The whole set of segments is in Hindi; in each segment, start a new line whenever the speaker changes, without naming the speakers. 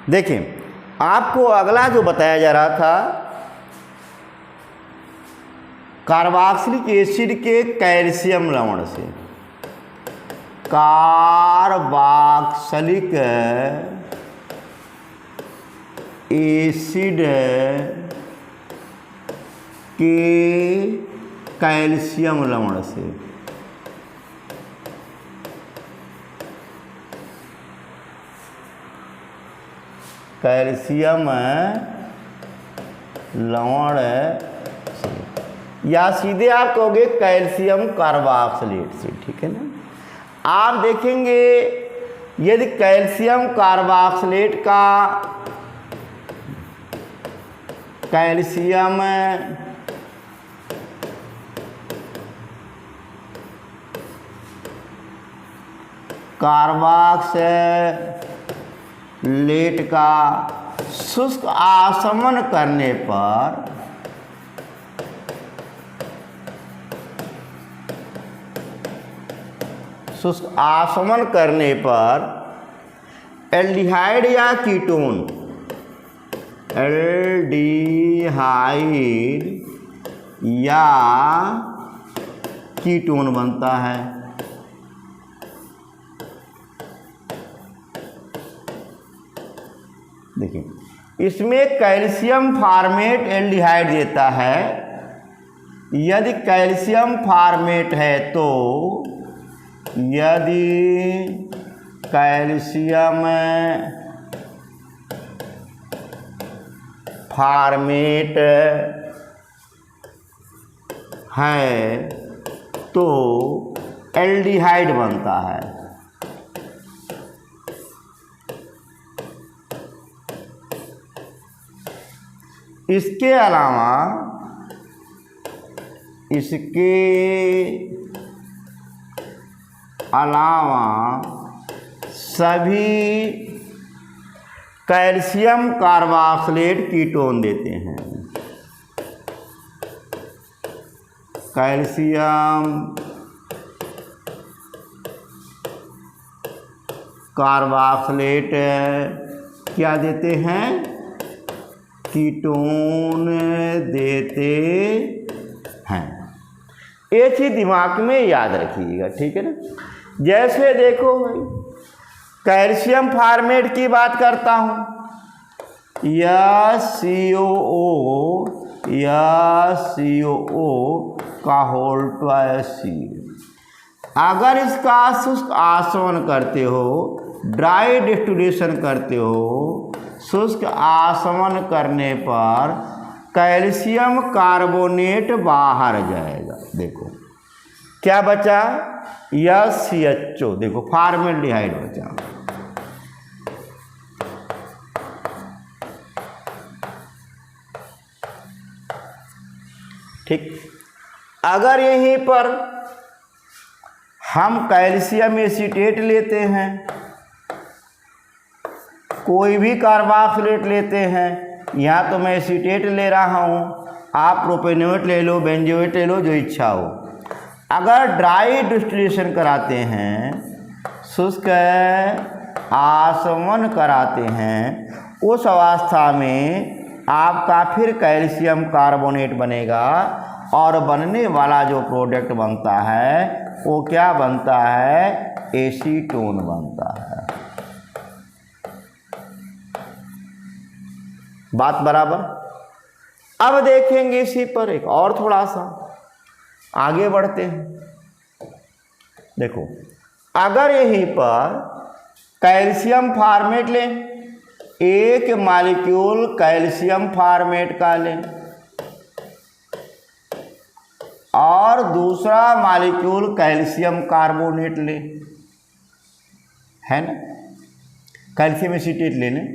देखिए आपको अगला जो बताया जा रहा था, कार्बोक्सिलिक एसिड के कैल्शियम लवण से, कार्बोक्सिलिक एसिड के कैल्शियम लवण से कैल्शियम लवण से, या सीधे आप कहोगे कैल्शियम कार्बोक्सिलेट से, ठीक है ना। आप देखेंगे यदि कैल्शियम कार्बोक्सिलेट का कैल्शियम कार्बोक्सिलेट का शुष्क आसमन करने पर एल्डिहाइड या कीटोन, एल्डिहाइड या कीटोन बनता है। देखिए इसमें कैल्शियम फॉर्मेट एल्डिहाइड देता है। यदि कैल्शियम फॉर्मेट है तो, यदि कैल्शियम फॉर्मेट है तो एल्डिहाइड बनता है। इसके अलावा सभी कैल्शियम कार्बोक्सिलेट कीटोन देते हैं। कैल्शियम कार्बोक्सिलेट क्या देते हैं? कीटोन देते हैं। ये चीज़ दिमाग में याद रखिएगा, ठीक है ना। जैसे देखो भाई, कैल्शियम फॉर्मेट की बात करता हूँ, COO का होल ट्वाइस। अगर इसका शुष्क आसवन करते हो, ड्राई डिस्टिलेशन करते हो, शुष्क आसवन करने पर कैल्शियम कार्बोनेट बाहर जाएगा। देखो क्या बचा? CHO, देखो फॉर्मेल्डिहाइड बचा। ठीक, अगर यहीं पर हम कैल्शियम एसीटेट लेते हैं, कोई भी कार्बोक्सिलेट लेते हैं, यहाँ तो मैं एसीटेट ले रहा हूँ, आप प्रोपेनोएट ले लो, बेंजोएट ले लो, जो इच्छा हो। अगर ड्राई डिस्टिलेशन कराते हैं, शुष्क आसवन कराते हैं, उस अवस्था में आपका फिर कैल्शियम कार्बोनेट बनेगा और बनने वाला जो प्रोडक्ट बनता है वो क्या बनता है? एसीटोन बनता है। बात बराबर। अब देखेंगे इसी पर एक और थोड़ा सा आगे बढ़ते हैं। देखो अगर यहीं पर कैल्शियम फॉर्मेट लें, एक मॉलिक्यूल कैल्शियम फॉर्मेट का लें और दूसरा मॉलिक्यूल कैल्शियम कार्बोनेट लें, है ना, कैल्शियम एसीटेट ले लें,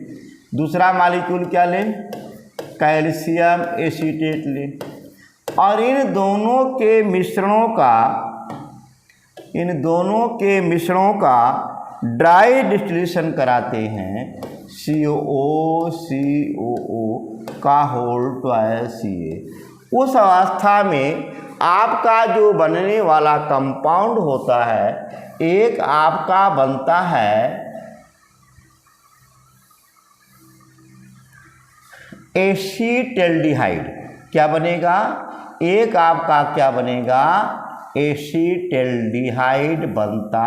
दूसरा मॉलिक्यूल क्या लें? कैल्शियम एसीटेट लें, और इन दोनों के मिश्रणों का ड्राई डिस्टिलेशन कराते हैं, COO का होल ट्वाइस CA। उस अवस्था में आपका जो बनने वाला कंपाउंड होता है, एक आपका बनता है एसीटैल्डिहाइड क्या बनेगा, एक आपका क्या बनेगा, एसीटैल्डिहाइड बनता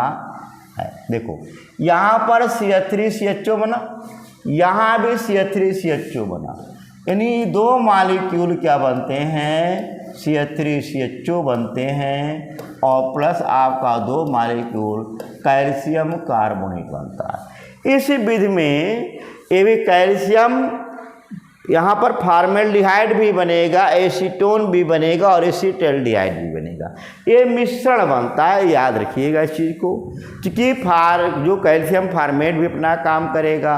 है। देखो यहाँ पर CH3CHO बना, यहाँ भी CH3CHO बना, यानी दो मॉलिक्यूल क्या बनते हैं, CH3CHO बनते हैं और प्लस आपका दो मॉलिक्यूल कैल्शियम कार्बोनेट बनता है। इस विधि में ये भी कैल्शियम, यहाँ पर फॉर्मेल्डिहाइड भी बनेगा, एसीटोन भी बनेगा और एसीटैल्डिहाइड भी बनेगा, ये मिश्रण बनता है। याद रखिएगा इस चीज़ को, क्योंकि जो कैल्शियम फॉर्मेट भी अपना काम करेगा,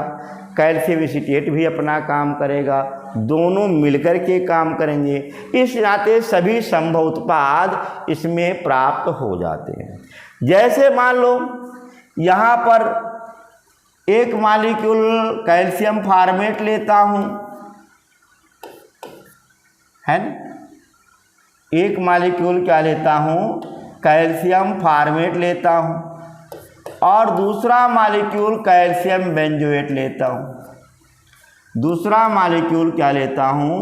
कैल्शियम एसीटेट भी अपना काम करेगा, दोनों मिलकर के काम करेंगे, इस नाते सभी संभव उत्पाद इसमें प्राप्त हो जाते हैं। जैसे मान लो यहाँ पर एक मॉलिक्यूल कैल्शियम फॉर्मेट लेता हूँ, है ना, एक मॉलिक्यूल क्या लेता हूँ, कैल्शियम फॉर्मेट लेता हूँ और दूसरा मॉलिक्यूल कैल्शियम बेंजोएट लेता हूँ, दूसरा मॉलिक्यूल क्या लेता हूँ,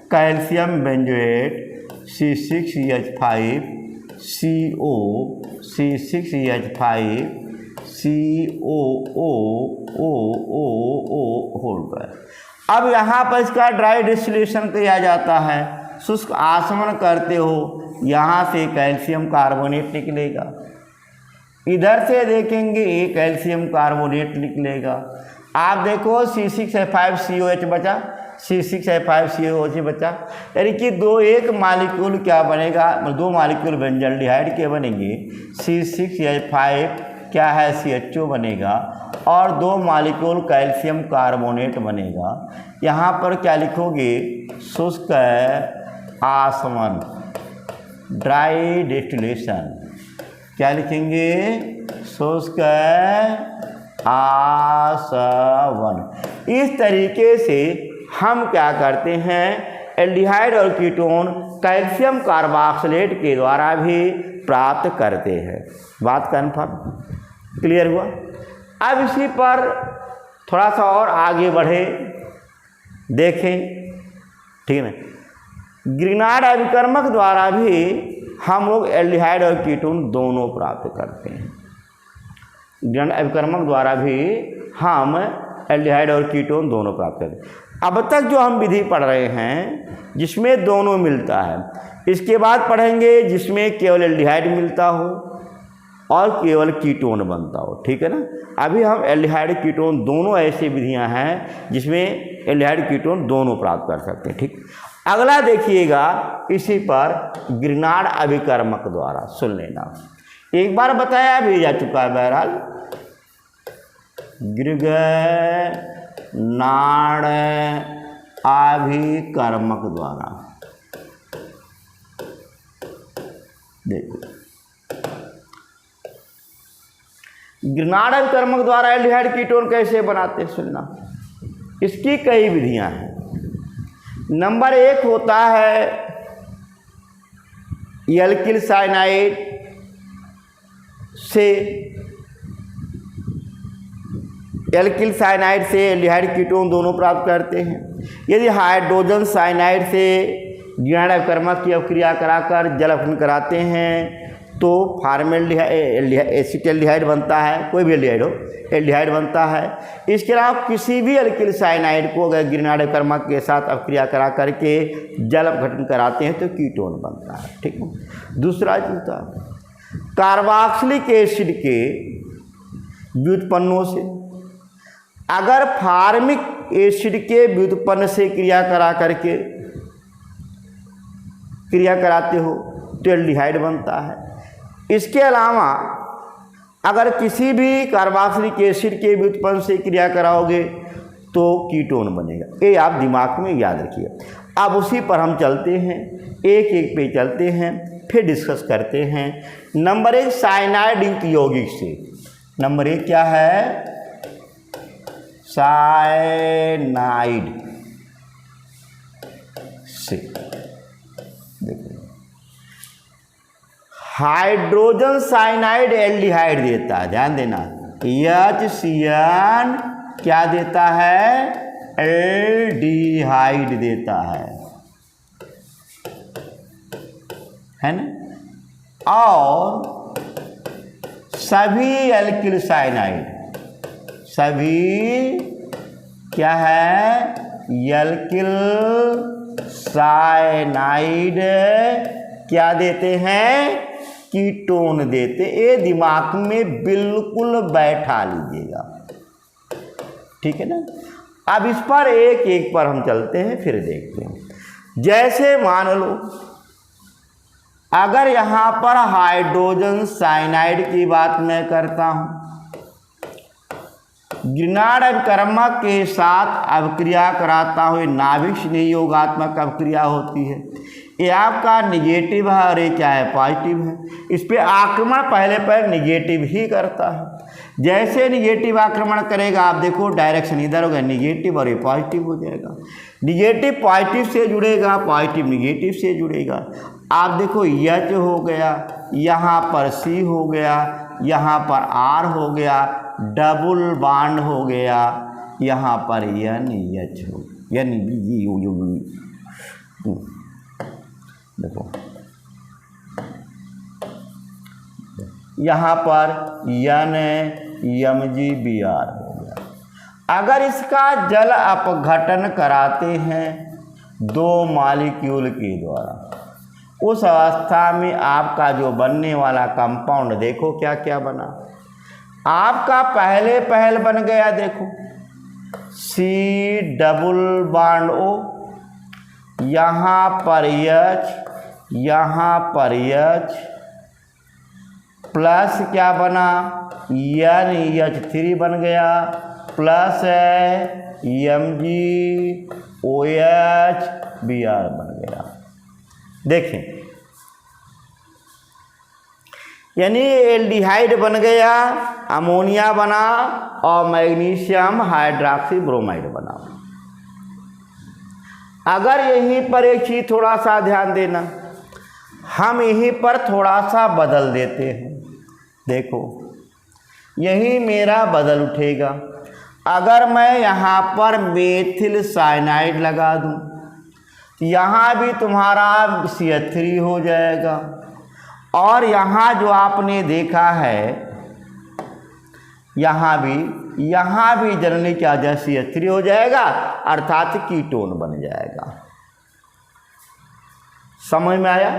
calcium benzoate C6CH5 CO C6CH5 COO holder. अब यहाँ पर इसका ड्राई डिस्टिलेशन किया जाता है, शुष्क आसमन करते हो, यहाँ से कैल्शियम कार्बोनेट निकलेगा, इधर से देखेंगे ये कैल्शियम कार्बोनेट निकलेगा। आप देखो C6H5COH बचा, C6H5COH बचा, यानी कि एक मॉलिक्यूल क्या बनेगा, दो मॉलिक्यूल बेंजल्डिहाइड के बनेंगे, C6H5 क्या है, CHO बनेगा और दो मॉलिक्यूल कैल्शियम कार्बोनेट बनेगा। यहाँ पर क्या लिखोगे, शुष्क आसमन, ड्राई डिस्टिलेशन, क्या लिखेंगे, शुष्क आसवन। इस तरीके से हम क्या करते हैं, एल्डिहाइड और कीटोन कैल्शियम कार्बोक्सिलेट के द्वारा भी प्राप्त करते हैं। बात कन्फर्म क्लियर हुआ। अब इसी पर थोड़ा सा और आगे बढ़े, देखें, ठीक है ना। ग्रिग्नार्ड अभिकर्मक द्वारा भी हम लोग एल्डिहाइड और कीटोन दोनों प्राप्त करते हैं। ग्रिग्नार्ड अभिकर्मक द्वारा भी हम एल्डिहाइड और कीटोन दोनों प्राप्त करते हैं। अब तक जो हम विधि पढ़ रहे हैं जिसमें दोनों मिलता है, इसके बाद पढ़ेंगे जिसमें केवल एल्डिहाइड मिलता हो और केवल कीटोन बनता हो, ठीक है ना। अभी हम एल्डिहाइड कीटोन दोनों ऐसी विधियां हैं जिसमें एल्डिहाइड कीटोन दोनों प्राप्त कर सकते हैं, ठीक। अगला देखिएगा, इसी पर ग्रिग्नार्ड अभिकर्मक द्वारा, सुन लेना, एक बार बताया भी जा चुका है बहरहाल, ग्रिग्नार्ड अभिकर्मक द्वारा। देखो ग्रिग्नार्ड अभिकर्मक द्वारा एल्डिहाइड कीटोन कैसे बनाते हैं, सुनना। इसकी कई विधियां हैं। नंबर 1 होता है एल्किल साइनाइड से, एल्किल साइनाइड से एल्डिहाइड कीटोन दोनों प्राप्त करते हैं। यदि हाइड्रोजन साइनाइड से ग्रिग्नार्ड अभिकर्मक की अभिक्रिया कराकर जल अपघटन कराते हैं तो फॉर्मेल्डिहाइड एसीटैल्डिहाइड बनता है, कोई भी एल्डिहाइड हो, एल्डिहाइड बनता है। इसके अलावा किसी भी एल्किल साइनाइड को अगर ग्रिग्नार्ड अभिकर्मक के साथ अभिक्रिया करा करके जल अपघटन कराते हैं तो कीटोन बनता है, ठीक है। दूसरा होता है कार्बोक्सिलिक एसिड के व्युत्पन्नों से, अगर फार्मिक एसिड के व्युत्पन्न से क्रिया करा करके क्रिया कराते हो तो एल्डिहाइड बनता है। इसके अलावा अगर किसी भी कार्बोक्सिलिक एसिड के व्युत्पन्न से क्रिया कराओगे तो कीटोन बनेगा। ये आप दिमाग में याद रखिए। अब उसी पर हम चलते हैं, एक एक पे चलते हैं, फिर डिस्कस करते हैं। नंबर 1 साइनाइड यौगिक से। नंबर 1 क्या है, साइनाइड से। देखो हाइड्रोजन साइनाइड एल्डिहाइड देता है, ध्यान देना, HCN क्या देता है, एल्डिहाइड देता है ना। और सभी एल्किल साइनाइड, सभी क्या है, एल्किल साइनाइड क्या देते हैं, कीटोन देते। ये दिमाग में बिल्कुल बैठा लीजिएगा, ठीक है ना। अब इस पर एक एक पर हम चलते हैं, फिर देखते हैं। जैसे मान लो अगर यहाँ पर हाइड्रोजन साइनाइड की बात मैं करता हूँ, ग्रिनार्ड अभिकर्मक के साथ अभिक्रिया कराता हूँ, नाभिक स्नेही योगात्मक अभिक्रिया होती है। ये आपका निगेटिव है और ये क्या है, पॉजिटिव है। इस पे आक्रमण पहले पर निगेटिव ही करता है। जैसे निगेटिव आक्रमण करेगा, आप देखो डायरेक्शन इधर होगा, निगेटिव और ये पॉजिटिव हो जाएगा। निगेटिव पॉजिटिव से जुड़ेगा, पॉजिटिव निगेटिव से जुड़ेगा। आप देखो H हो गया, यहाँ पर C हो गया, यहाँ पर R हो गया, डबल बॉन्ड हो गया, यहाँ पर NH हो, देखो यहाँ पर NMgBr हो गया। अगर इसका जल अपघटन कराते हैं दो मॉलिक्यूल के द्वारा, उस अवस्था में आपका जो बनने वाला कंपाउंड देखो क्या क्या बना। आपका पहल बन गया, देखो C डबल बॉन्ड O, यहाँ पर H, यहाँ पर H, प्लस क्या बना, NH3 बन गया, प्लस MgOH बन गया। देखें, यानी एल्डिहाइड बन गया, अमोनिया बना और मैग्नीशियम हाइड्रोक्सी ब्रोमाइड बना। अगर यहीं पर एक चीज थोड़ा सा ध्यान देना, हम यहीं पर थोड़ा सा बदल देते हैं। देखो यही मेरा बदल उठेगा। अगर मैं यहाँ पर मेथिल साइनाइड लगा दूँ, यहाँ भी तुम्हारा CH3 हो जाएगा। और यहाँ जो आपने देखा है, यहाँ भी जनरली क्या हो जाए, CH3 हो जाएगा, अर्थात कीटोन बन जाएगा। समझ में आया,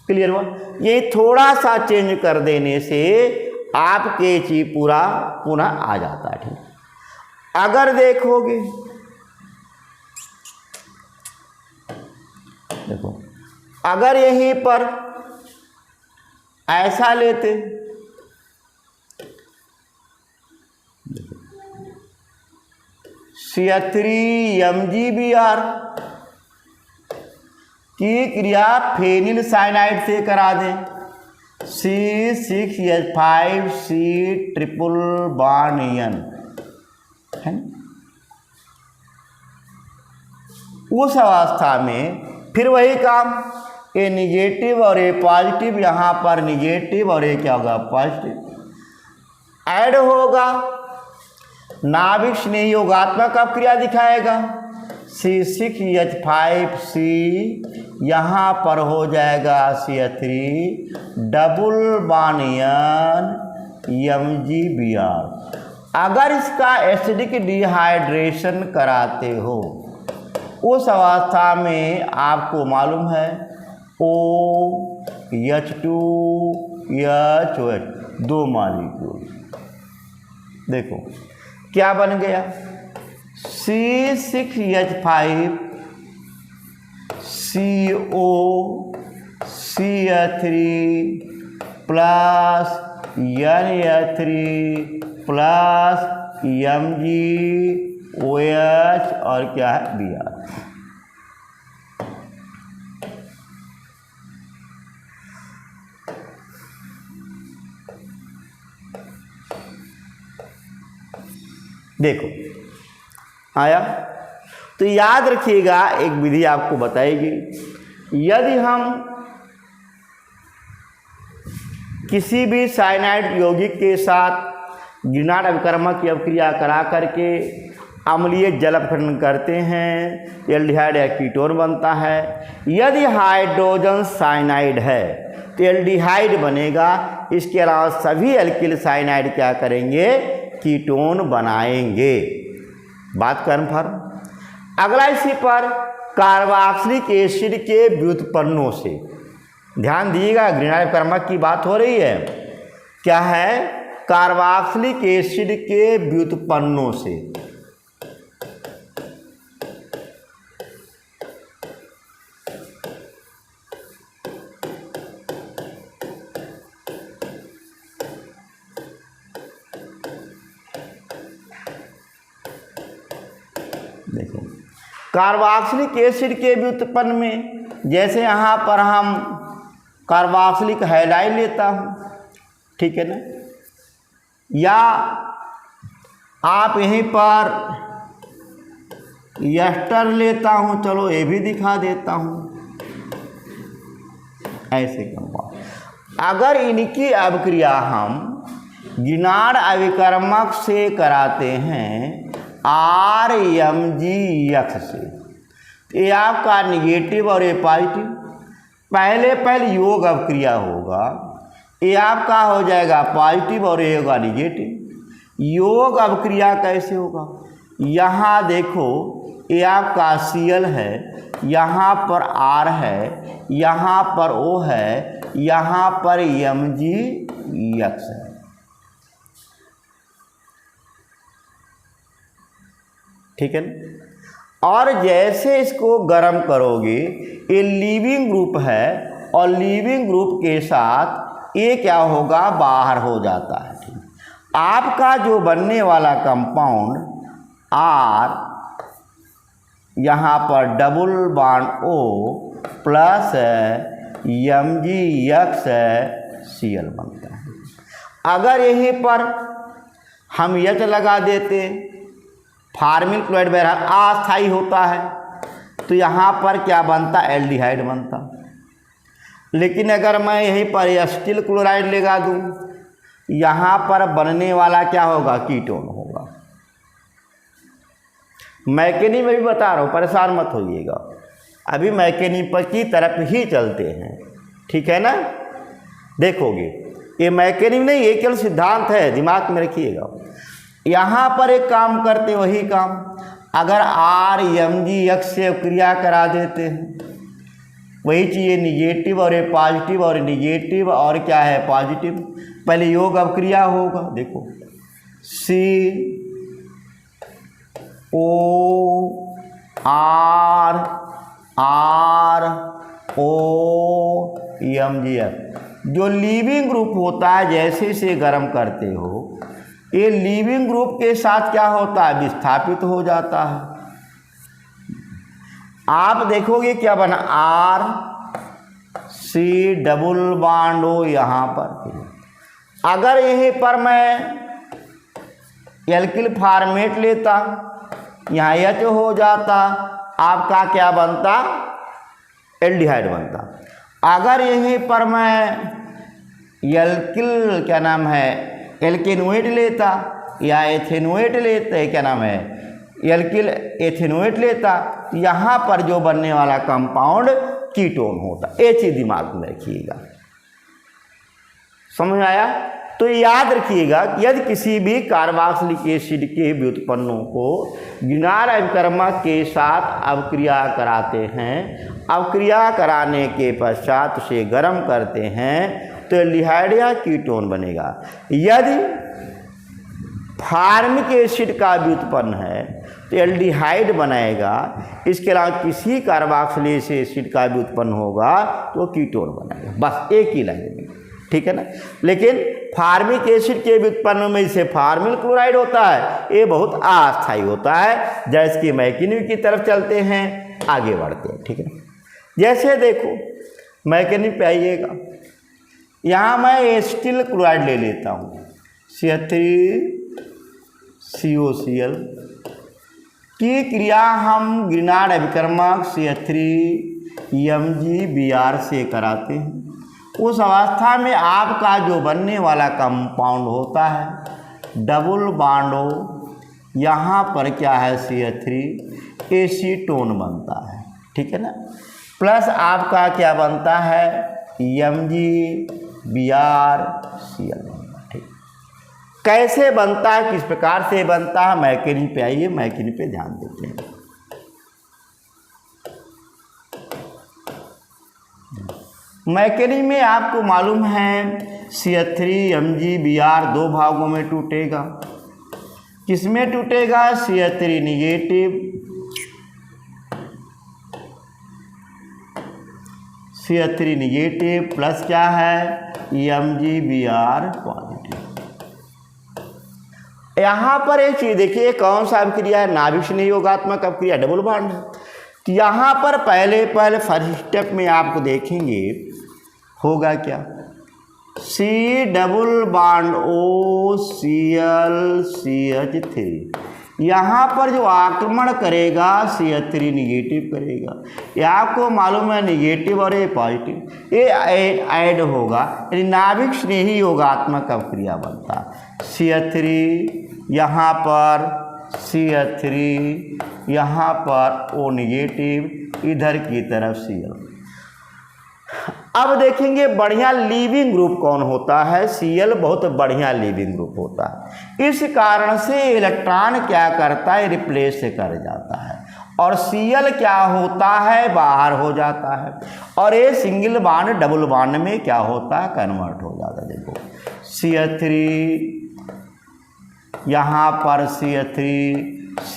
क्लियर हुआ। ये थोड़ा सा चेंज कर देने से आपके चीज पूरा पुनः आ जाता है, ठीक। अगर देखोगे, देखो अगर यहीं पर ऐसा लेते, CH3MgBr की क्रिया फेनिल साइनाइड से करा दें, C6H5C ट्रिपल बॉन्ड N है। उस अवस्था में फिर वही काम, ये निगेटिव और ये पॉजिटिव, यहाँ पर निगेटिव और ये क्या होगा, पॉजिटिव ऐड होगा, नाभिक स्नेही योगात्मक अपक्रिया दिखाएगा। C6H5C यहाँ पर हो जाएगा CH3 डबल बॉन्ड NMgBr। अगर इसका एसिडिक डिहाइड्रेशन कराते हो, उस अवस्था में आपको मालूम है OH2OH दो मॉलिक्यूल, देखो क्या बन गया, C6H5CO CH3 plus NH3 plus MgOH और क्या है, Br। देखो आया। तो याद रखिएगा, एक विधि आपको बताएगी। यदि हम किसी भी साइनाइड यौगिक के साथ ग्रिनार्ड अभिकर्मक की अपक्रिया करा करके अम्लीय जल अपघटन करते हैं, एल्डिहाइड या कीटोन बनता है। यदि हाइड्रोजन साइनाइड है तो एल्डिहाइड बनेगा। इसके अलावा सभी एल्किल साइनाइड क्या करेंगे, कीटोन बनाएंगे। बात कन्फर्म। अगला इसी पर कार्बोक्सिलिक एसिड के व्युत्पन्नों से ध्यान दीजिएगा, ग्रीनाइड अभिकर्मक की बात हो रही है। क्या है, कार्बोक्सिलिक एसिड के व्युत्पन्नों से। देखो, कार्बोक्सिलिक एसिड के व्युत्पन्न में जैसे यहाँ पर हम कार्बोक्सिलिक हैलाइड लेता हूँ, ठीक है ना, या आप यहीं पर एस्टर लेता हूँ, चलो ये भी दिखा देता हूँ, ऐसे कहूँगा। अगर इनकी अभिक्रिया हम गिनार अभिकर्मक से कराते हैं RMgX से, ये आपका निगेटिव और ये पॉजिटिव, पहले योग अभिक्रिया होगा, ये आपका हो जाएगा पॉजिटिव और ये होगा निगेटिव। योग अभिक्रिया कैसे होगा, यहाँ देखो ये आपका Cl है, यहाँ पर R है, यहाँ पर O है, यहाँ पर MgX है। ठीक है ना। और जैसे इसको गर्म करोगे, ये लीविंग ग्रुप है और लीविंग ग्रुप के साथ ये क्या होगा, बाहर हो जाता है। ठीक, आपका जो बनने वाला कंपाउंड R, यहाँ पर double bond O plus MgX Cl बनता है। अगर यहीं पर हम H लगा देते, फार्मिल क्लोराइड बहरहाल अस्थायी होता है, तो यहाँ पर क्या बनता, एल्डिहाइड बनता। लेकिन अगर मैं यहीं पर एसिटिल क्लोराइड लगा दूँ, यहाँ पर बनने वाला क्या होगा, कीटोन होगा। मैकेनिज्म में भी बता रहा हूँ, परेशान मत होइएगा, अभी मैकेनिज्म की तरफ ही चलते हैं, ठीक है ना। देखोगे ये मैकेनिज्म नहीं, ये केवल सिद्धांत है, दिमाग में रखिएगा। यहाँ पर एक काम करते, वही काम अगर RMgX से क्रिया करा देते हैं, वही चीज़ निगेटिव और ये पॉजिटिव और निगेटिव और क्या है पॉजिटिव, पहले योग अभिक्रिया होगा। देखो CORROMgX जो लीविंग ग्रुप होता है, जैसे इसे गर्म करते हो, ये लीविंग ग्रुप के साथ क्या होता है, विस्थापित हो जाता है। आप देखोगे क्या बना, RC डबल बॉन्ड O यहाँ पर। अगर यहीं पर मैं एल्किल फॉर्मेट लेता, यहाँ H हो जाता, आपका क्या बनता, एल्डिहाइड बनता। अगर यहीं पर मैं एल्किल क्या नाम है, एल्केनोएट लेता या एथेनोएट लेते, क्या नाम है, एल्किल एथेनोएट लेता, यहाँ पर जो बनने वाला कंपाउंड कीटोन होता। ये चीज़ दिमाग में रखिएगा, समझ आया। तो याद रखिएगा, यदि किसी भी कार्बोक्सिलिक एसिड के व्युत्पन्नों को गिनार अभिकर्मक के साथ अभिक्रिया कराते हैं, अभिक्रिया कराने के पश्चात उसे गर्म करते हैं, तो एल्डिहाइड या कीटोन बनेगा। यदि फार्मिक एसिड का व्युत्पन्न है तो एल्डिहाइड बनाएगा। इसके अलावा किसी कार्बोक्सिलिक एसिड का व्युत्पन्न होगा तो कीटोन बनाएगा। बस एक ही लाइन में, ठीक है ना। लेकिन फार्मिक एसिड के व्युत्पन्न में इसे फार्मिल क्लोराइड होता है, ये बहुत अस्थायी होता है। जैसे कि मैकेनिज्म की तरफ चलते हैं, आगे बढ़ते हैं, ठीक है। जैसे देखो मैकेनिज्म पे आइएगा, यहाँ मैं एसिटिल क्लोराइड ले लेता हूँ, CH3COCl की क्रिया हम ग्रीनार्ड अभिकर्मक CH3MgBr से कराते हैं। उस अवस्था में आपका जो बनने वाला कंपाउंड होता है डबल बॉन्ड O यहाँ पर क्या है CH3 एसीटोन बनता है, ठीक है ना, प्लस आपका क्या बनता है MgBrCl बनता है, ठीक। कैसे बनता है, किस प्रकार से बनता है, मैकेनिक पे आइए, मैकेनिक पे ध्यान देते हैं। मैकेनिक में आपको मालूम है CH3 MgBr दो भागों में टूटेगा। किसमें टूटेगा, CH3 negative, CH3 negative plus क्या है MgBr पॉजिटिव। यहाँ पर एक चीज देखिए, कौन सा अभिक्रिया है, नाभिक संयोगात्मक अभिक्रिया, डबल बॉन्ड है। तो यहाँ पर पहले फर्स्ट स्टेप में आपको देखेंगे होगा क्या, C double bond OCl CH3, यहाँ पर जो आक्रमण करेगा CH3 निगेटिव करेगा। ये आपको मालूम है निगेटिव और ये पॉजिटिव, ये ऐड होगा, यानी नाभिक स्नेही योगात्मक अभिक्रिया बनता है। CH3 यहाँ पर CH3, यहाँ पर O निगेटिव, इधर की तरफ Cl। अब देखेंगे बढ़िया लीविंग ग्रुप कौन होता है, Cl बहुत बढ़िया लीविंग ग्रुप होता है। इस कारण से इलेक्ट्रॉन क्या करता है, रिप्लेस से कर जाता है, और Cl क्या होता है, बाहर हो जाता है, और ये सिंगल बॉन्ड डबल बॉन्ड में क्या होता है, कन्वर्ट हो जाता है। देखो CH3, यहाँ पर CH3, C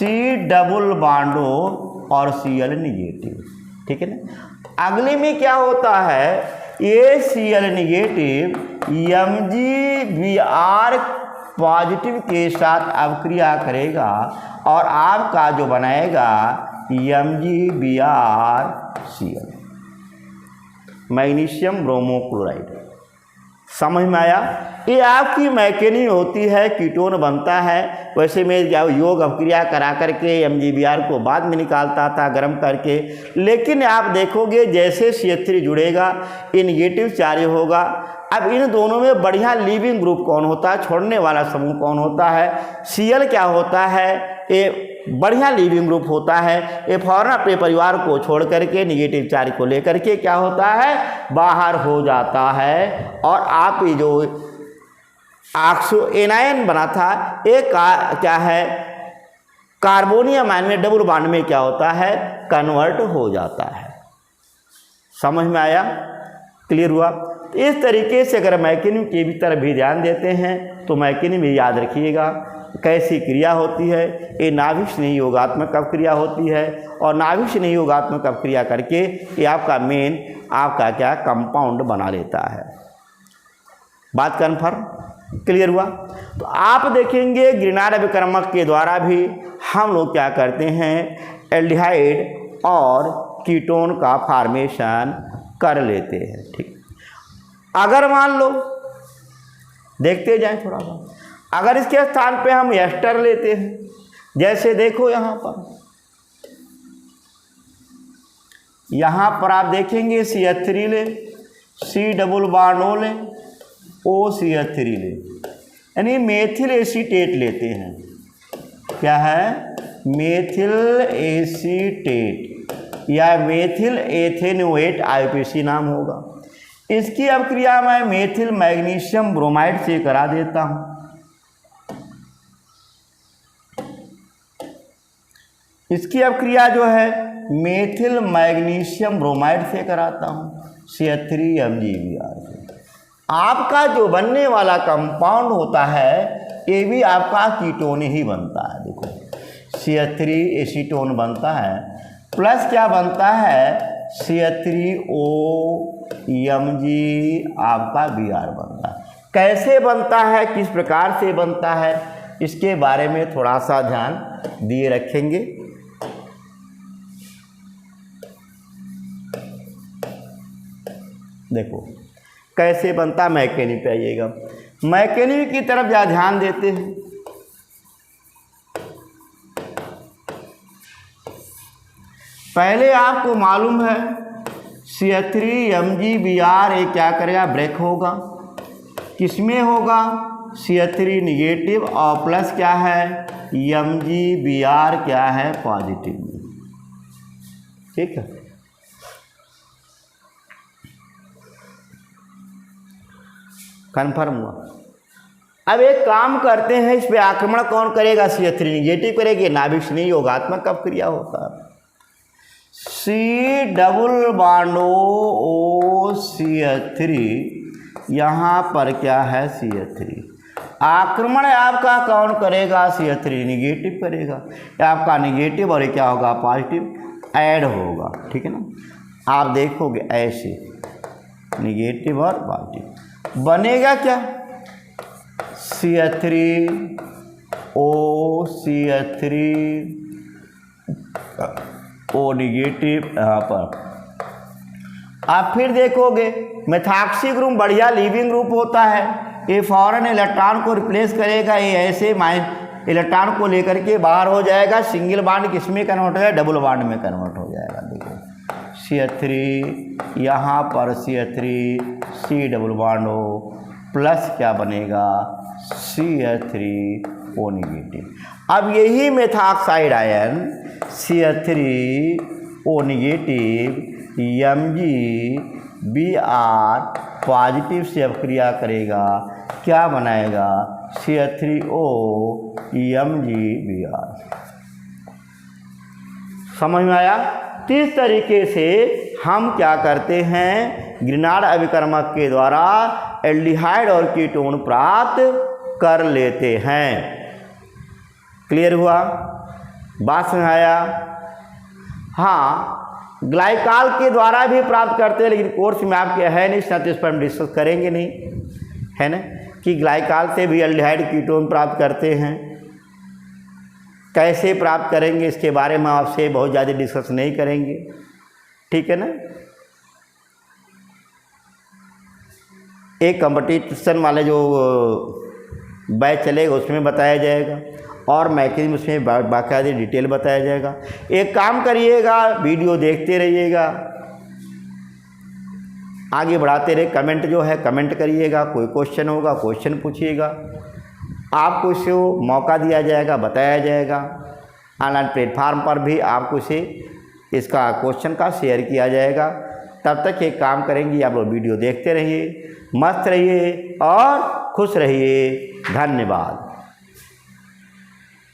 डबल बॉन्ड और Cl निगेटिव, ठीक है ना। अगले में क्या होता है, ये Cl निगेटिव MgBr पॉजिटिव के साथ अभिक्रिया करेगा और आपका जो बनाएगा MgBrCl, मैग्नीशियम ब्रोमोक्लोराइड। समझ में आया, ये आपकी मैकेनिक होती है, कीटोन बनता है। वैसे मैं योग अभिक्रिया करा करके MgBr को बाद में निकालता था गर्म करके, लेकिन आप देखोगे जैसे CH3 जुड़ेगा ये निगेटिव चार्ज होगा। अब इन दोनों में बढ़िया लीविंग ग्रुप कौन होता है, छोड़ने वाला समूह कौन होता है, Cl क्या होता है, ये बढ़िया लीविंग ग्रुप होता है। ये फौरन अपने परिवार को छोड़ करके निगेटिव चार्ज को लेकर के क्या होता है, बाहर हो जाता है, और आप ये जो ऑक्सो एनायन बना था एक क्या है, कार्बोनियम आयन में डबल बॉन्ड में क्या होता है, कन्वर्ट हो जाता है। समझ में आया, क्लियर हुआ। इस तरीके से अगर मैकेनिक की भी तरफ भी ध्यान देते हैं तो मैकेनिक में याद रखिएगा कैसी क्रिया होती है। ये नाभिक स्नेही योगात्मक अभिक्रिया होती है, और नाभिक स्नेही योगात्मक अभिक्रिया करके ये आपका मेन आपका क्या कंपाउंड बना लेता है। बात कन्फर्म, क्लियर हुआ। तो आप देखेंगे ग्रिनार्ड अभिकर्मक के द्वारा भी हम लोग क्या करते हैं, एल्डिहाइड और कीटोन का फॉर्मेशन कर लेते हैं, ठीक। अगर मान लो देखते जाएं थोड़ा सा, अगर इसके स्थान पे हम एस्टर लेते हैं, जैसे देखो यहाँ पर आप देखेंगे CH3 ले, C डबल बॉन्ड O ले, OCH3 ले, यानी मेथिल एसीटेट लेते हैं। क्या है, मेथिल एसीटेट या मेथिल एथेनोएट IUPAC नाम होगा। इसकी अभिक्रिया मैं मेथिल मैग्नीशियम ब्रोमाइड से करा देता हूँ। इसकी अभिक्रिया जो है मेथिल मैग्नीशियम ब्रोमाइड से कराता हूँ CH3 MgBr से। आपका जो बनने वाला कंपाउंड होता है ये भी आपका कीटोन ही बनता है। देखो CH3 एसीटोन बनता है, प्लस क्या बनता है CH3O Mg आपका Br बनता है। कैसे बनता है, किस प्रकार से बनता है, इसके बारे में थोड़ा सा ध्यान दिए रखेंगे। देखो कैसे बनता, मैकेनिक पे आइएगा। मैकेनिक की तरफ ज़्यादा ध्यान देते हैं। पहले आपको मालूम है CH3 MgBr ये क्या करेगा, ब्रेक होगा। किसमें होगा, CH3 निगेटिव और प्लस क्या है MgBr क्या है, पॉजिटिव में। ठीक है, कन्फर्म हुआ। अब एक काम करते हैं, इस पे आक्रमण कौन करेगा, CH3 निगेटिव करेगी, नाभिक से नहीं योगात्मक कब क्रिया होता है, C डबल बॉन्ड OCH3, यहाँ पर क्या है CH3, आक्रमण आपका कौन करेगा, CH3 निगेटिव करेगा, आपका निगेटिव और क्या होगा, पॉजिटिव ऐड होगा। ठीक है ना, आप देखोगे ऐसे निगेटिव और पॉजिटिव बनेगा क्या, CH3 OCH3 O निगेटिव यहाँ पर। आप फिर देखोगे मेथॉक्सी ग्रुप बढ़िया लीविंग ग्रुप होता है, ये फौरन इलेक्ट्रॉन को रिप्लेस करेगा, ये ऐसे इलेक्ट्रॉन को लेकर के बाहर हो जाएगा, सिंगल बॉन्ड किस में कन्वर्ट हो जाएगा, डबल बॉन्ड में कन्वर्ट हो जाएगा। देखो CH3 यहाँ पर CH3 C डबल बॉन्ड हो प्लस क्या बनेगा, CH3O निगेटिव। अब यही methoxide ion CH3O negative MgBr positive से अपक्रिया करेगा, क्या बनाएगा, CH3O MgBr। समझ में आया। इस तरीके से हम क्या करते हैं, ग्रिनार्ड अभिकर्मक के द्वारा एल्डिहाइड और कीटोन प्राप्त कर लेते हैं। क्लियर हुआ, बात समझ आया। हाँ, ग्लाइकाल के द्वारा भी प्राप्त करते हैं, लेकिन कोर्स में आपके है नहीं, तो इस पर हम डिस्कस करेंगे नहीं, है ना, कि ग्लाइकाल से भी एल्डिहाइड कीटोन प्राप्त करते हैं, कैसे प्राप्त करेंगे इसके बारे में आपसे बहुत ज़्यादा डिस्कस नहीं करेंगे। ठीक है ना, एक कंपटीशन वाले जो बैच चलेगा उसमें बताया जाएगा, और मैकेनिज्म उसमें बाकायदा डिटेल बताया जाएगा। एक काम करिएगा, वीडियो देखते रहिएगा, आगे बढ़ाते रहे। कमेंट जो है कमेंट करिएगा, कोई क्वेश्चन होगा क्वेश्चन पूछिएगा, आपको इसे मौका दिया जाएगा, बताया जाएगा। ऑनलाइन प्लेटफार्म पर भी आपको इसे इसका क्वेश्चन का शेयर किया जाएगा। तब तक एक काम करेंगे, आप लोग वीडियो देखते रहिए, मस्त रहिए और खुश रहिए। धन्यवाद।